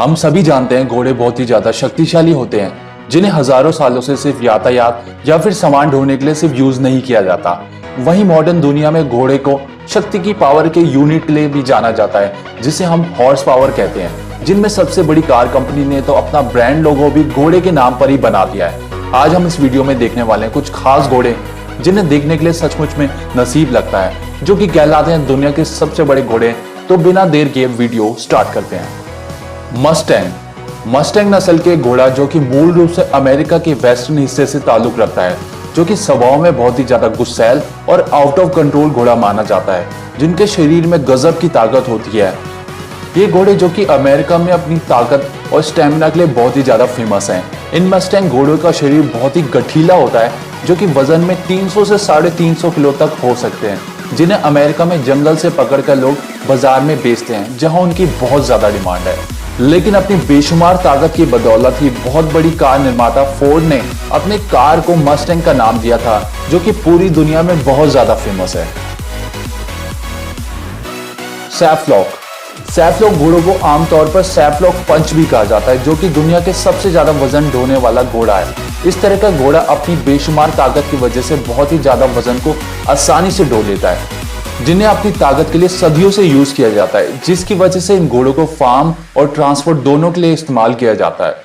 हम सभी जानते हैं घोड़े बहुत ही ज्यादा शक्तिशाली होते हैं जिन्हें हजारों सालों से सिर्फ यातायात या फिर सामान ढोने के लिए सिर्फ यूज नहीं किया जाता। वहीं मॉडर्न दुनिया में घोड़े को शक्ति की पावर के यूनिट के लिए भी जाना जाता है जिसे हम हॉर्स पावर कहते हैं। जिनमें सबसे बड़ी कार कंपनी ने तो अपना ब्रांड लोगो भी घोड़े के नाम पर ही बना दिया है। आज हम इस वीडियो में देखने वाले हैं कुछ खास घोड़े जिन्हें देखने के लिए सचमुच में नसीब लगता है, जो कि कहलाते हैं दुनिया के सबसे बड़े घोड़े। तो बिना देर किए वीडियो स्टार्ट करते हैं। मस्टैंग नस्ल के घोड़ा जो कि मूल रूप से अमेरिका के वेस्टर्न हिस्से से ताल्लुक रखता है, जो कि स्वभाव में बहुत ही ज्यादा गुस्सैल और आउट ऑफ कंट्रोल घोड़ा माना जाता है, जिनके शरीर में गजब की ताकत होती है। ये घोड़े जो कि अमेरिका में अपनी ताकत और स्टेमिना के लिए बहुत ही ज्यादा फेमस हैं। इन मस्टैंग घोड़ों का शरीर बहुत ही गठीला होता है, जो कि वजन में 300 से 350 किलो तक हो सकते हैं, जिन्हें अमेरिका में जंगल से पकड़कर लोग बाजार में बेचते हैं, जहां उनकी बहुत ज्यादा डिमांड है। लेकिन अपनी बेशुमार ताकत की बदौलत ही बहुत बड़ी कार निर्माता फोर्ड ने अपने कार को मस्टैंग का नाम दिया था, जो कि पूरी दुनिया में बहुत ज्यादा फेमस है। सैफलॉक घोड़ों को आमतौर पर सैफलॉक पंच भी कहा जाता है, जो कि दुनिया के सबसे ज्यादा वजन ढोने वाला घोड़ा है। इस तरह का घोड़ा अपनी बेशुमार ताकत की वजह से बहुत ही ज्यादा वजन को आसानी से ढो लेता है, जिन्हें अपनी ताकत के लिए सदियों से यूज किया जाता है, जिसकी वजह से इन घोड़ों को फार्म और ट्रांसपोर्ट दोनों के लिए इस्तेमाल किया जाता है।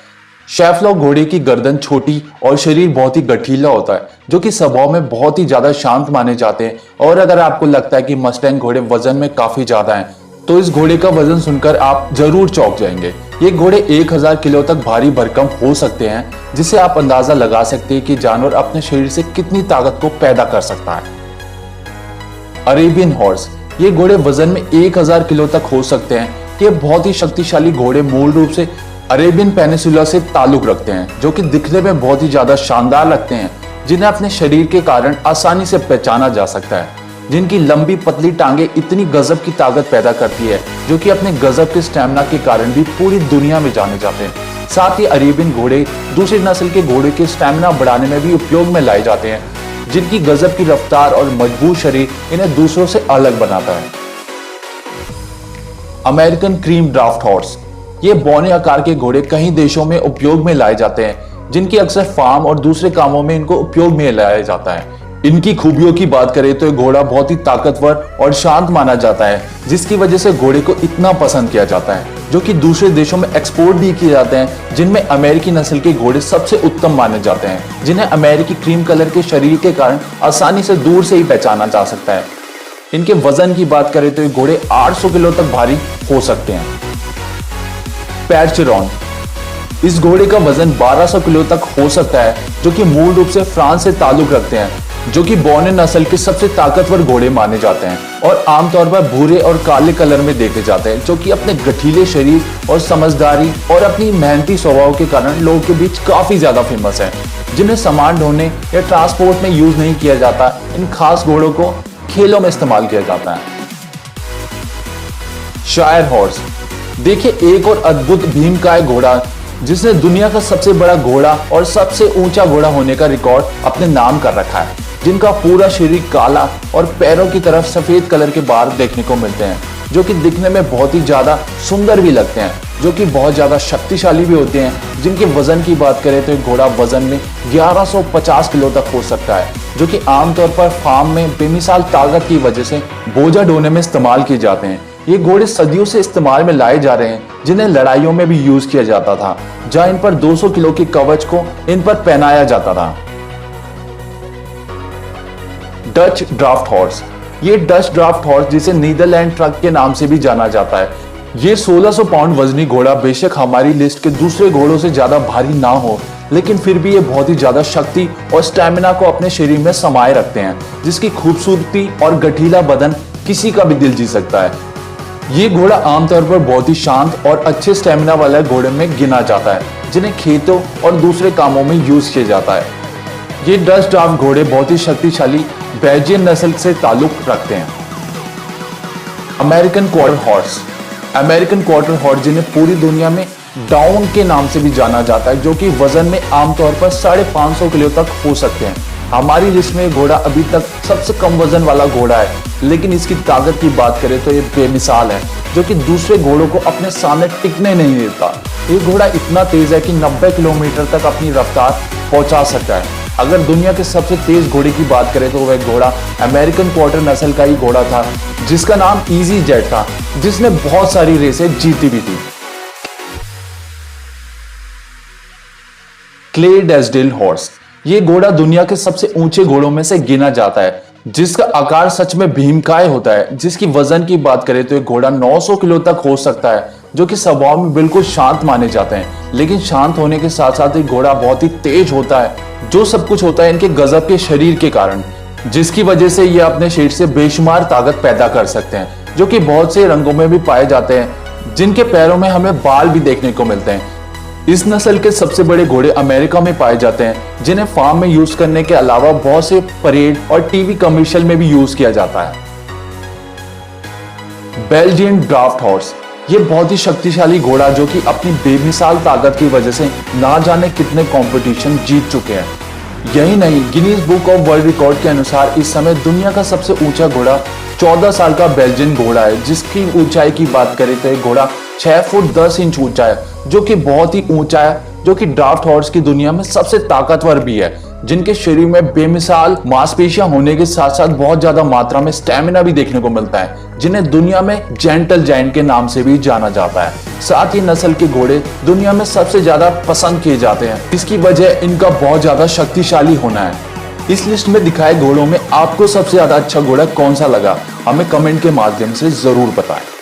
सैफलॉक घोड़े की गर्दन छोटी और शरीर बहुत ही गठीला होता है, जो कि स्वभाव में बहुत ही ज्यादा शांत माने जाते हैं। और अगर आपको लगता है कि मस्टैंग घोड़े वजन में काफी ज्यादा हैं, तो इस घोड़े का वजन सुनकर आप जरूर चौंक जाएंगे। ये घोड़े 1000 किलो तक भारी भरकम हो सकते हैं, जिससे आप अंदाजा लगा सकते हैं कि जानवर अपने शरीर से कितनी ताकत को पैदा कर सकता है। अरेबियन हॉर्स, ये घोड़े वजन में 1000 किलो तक हो सकते हैं। ये बहुत ही शक्तिशाली घोड़े मूल रूप से अरेबियन पेनिसुला से ताल्लुक रखते हैं, जो कि दिखने में बहुत ही ज्यादा शानदार लगते हैं, जिन्हें अपने शरीर के कारण आसानी से पहचाना जा सकता है। जिनकी लंबी पतली टांगे इतनी गजब की ताकत पैदा करती है, जो कि अपने गजब के स्टैमिना के कारण भी पूरी दुनिया में जाने जाते हैं। साथ ही अरेबियन घोड़े दूसरी नस्ल के घोड़े के स्टैमिना बढ़ाने में भी उपयोग में लाए जाते हैं, जिनकी गजब की रफ्तार और मजबूत शरीर इन्हें दूसरों से अलग बनाता है। अमेरिकन क्रीम ड्राफ्ट हॉर्स, ये बौने आकार के घोड़े कई देशों में उपयोग में लाए जाते हैं, जिनकी अक्सर फार्म और दूसरे कामों में इनको उपयोग में लाया जाता है। इनकी खूबियों की बात करें तो घोड़ा बहुत ही ताकतवर और शांत माना जाता है, जिसकी वजह से घोड़े को इतना पसंद किया जाता है, जो कि दूसरे देशों में एक्सपोर्ट भी किए जाते हैं, जिनमें अमेरिकी नस्ल के घोड़े सबसे उत्तम माने जाते हैं, जिन्हें अमेरिकी क्रीम कलर के शरीर के कारण आसानी से दूर से ही पहचाना जा सकता है। इनके वजन की बात करें तो ये घोड़े 800 किलो तक भारी हो सकते हैं। पैरचेरॉन, इस घोड़े का वजन 1200 किलो तक हो सकता है, जो कि मूल रूप से फ्रांस से ताल्लुक रखते हैं, जो कि बौने नस्ल के सबसे ताकतवर घोड़े माने जाते हैं और आमतौर पर भूरे और काले कलर में देखे जाते हैं, जो कि अपने गठीले शरीर और समझदारी और अपनी मेहनती स्वभाव के कारण लोगों के बीच काफी ज्यादा फेमस है। जिन्हें सामान ढोने या ट्रांसपोर्ट में यूज नहीं किया जाता, इन खास घोड़ों को खेलों में इस्तेमाल किया जाता है। शायर हॉर्स, देखिए एक और अद्भुत भीमकाय घोड़ा जिसने दुनिया का सबसे बड़ा घोड़ा और सबसे ऊंचा घोड़ा होने का रिकॉर्ड अपने नाम कर रखा है, जिनका पूरा शरीर काला और पैरों की तरफ सफेद कलर के बार देखने को मिलते हैं, जो कि दिखने में बहुत ही ज्यादा सुंदर भी लगते हैं, जो कि बहुत ज्यादा शक्तिशाली भी होते हैं। जिनके वजन की बात करें तो घोड़ा वजन में 1150 किलो तक हो सकता है, जो कि आमतौर पर फार्म में बेमिसाल ताकत की वजह से बोझा ढोने में इस्तेमाल किए जाते हैं। ये घोड़े सदियों से इस्तेमाल में लाए जा रहे हैं, जिन्हें लड़ाइयों में भी यूज किया जाता था, जहां इन पर 200 किलो के कवच को इन पर पहनाया जाता था। डच ड्राफ्ट हॉर्स, ये डच ड्राफ्ट हॉर्स जिसे नीदरलैंड ट्रक के नाम से भी जाना जाता है। ये 1600 पाउंड वजनी घोड़ा बेशक हमारी लिस्ट के दूसरे घोड़ों से ज्यादा भारी ना हो, लेकिन फिर भी ये बहुत ही ज्यादा शक्ति और स्टैमिना को अपने शरीर में समाये रखते हैं, जिसकी खूबसूरती और गठीला बदन किसी का भी दिल जीत सकता है। ये घोड़ा आमतौर पर बहुत ही शांत और अच्छे स्टैमिना वाले घोड़े में गिना जाता है, जिन्हें खेतों और दूसरे कामों में यूज किया जाता है। ये डच ड्राफ्ट घोड़े बहुत ही शक्तिशाली बेल्जियन नस्ल से ताल्लुक रखते हैं। अमेरिकन क्वार्टर हॉर्स जिन्हें पूरी दुनिया में डाउन के नाम से भी जाना जाता है, जो कि वजन में आमतौर पर 550 किलो तक हो सकते हैं। हमारी लिस्ट में घोड़ा अभी तक सबसे कम वजन वाला घोड़ा है, लेकिन इसकी ताकत की बात करें तो ये बेमिसाल है, जो कि दूसरे घोड़ों को अपने सामने टिकने नहीं देता। ये घोड़ा इतना तेज है कि 90 किलोमीटर तक अपनी रफ्तार पहुंचा सकता है। अगर दुनिया के सबसे तेज घोड़े की बात करें तो वह घोड़ा अमेरिकन क्वार्टर नस्ल का ही घोड़ा था, जिसका नाम इजी जेट था, जिसने बहुत सारी रेसें जीती भी थी। क्लेडेसडेल हॉर्स, ये घोड़ा दुनिया के सबसे ऊंचे घोड़ों में से गिना जाता है, जिसका आकार सच में भीमकाय होता है। जिसकी वजन की बात करें तो ये घोड़ा 900 किलो तक हो सकता है, जो कि स्वभाव में बिल्कुल शांत माने जाते हैं। लेकिन शांत होने के साथ साथ ये घोड़ा बहुत ही तेज होता है। जो सब कुछ होता है इनके गजब के शरीर के कारण, जिसकी वजह से ये अपने शरीर से बेशुमार ताकत पैदा कर सकते हैं, जो कि बहुत से रंगों में भी पाए जाते हैं। जिनके पैरों में हमें बाल भी देखने को मिलते हैं। इस नस्ल के सबसे बड़े घोड़े अमेरिका में पाए जाते हैं, जिन्हें फार्म में यूज करने के अलावा बहुत से परेड और टीवी कमर्शियल में भी यूज किया जाता है। बेल्जियन ड्राफ्ट हॉर्स, ये बहुत ही शक्तिशाली घोड़ा जो कि अपनी बेमिसाल ताकत की वजह से ना जाने कितने कंपटीशन जीत चुके हैं। यही नहीं, Guinness book of world record के अनुसार इस समय दुनिया का सबसे ऊंचा घोड़ा 14 साल का बेल्जियन घोड़ा है, जिसकी ऊंचाई की बात करें तो ये घोड़ा 6 फुट 10 इंच ऊंचा है, जो कि बहुत ही ऊंचा है, जो कि ड्राफ्ट हॉर्स की दुनिया में सबसे ताकतवर भी है, जिनके शरीर में बेमिसाल मांसपेशियां होने के साथ साथ बहुत ज्यादा मात्रा में स्टेमिना भी देखने को मिलता है, जिन्हें दुनिया में जेंटल जायंट के नाम से भी जाना जाता है। साथ ही नस्ल के घोड़े दुनिया में सबसे ज्यादा पसंद किए जाते हैं। इसकी वजह इनका बहुत ज्यादा शक्तिशाली होना है। इस लिस्ट में दिखाए घोड़ों में आपको सबसे ज्यादा अच्छा घोड़ा कौन सा लगा, हमें कमेंट के माध्यम से जरूर बताएं।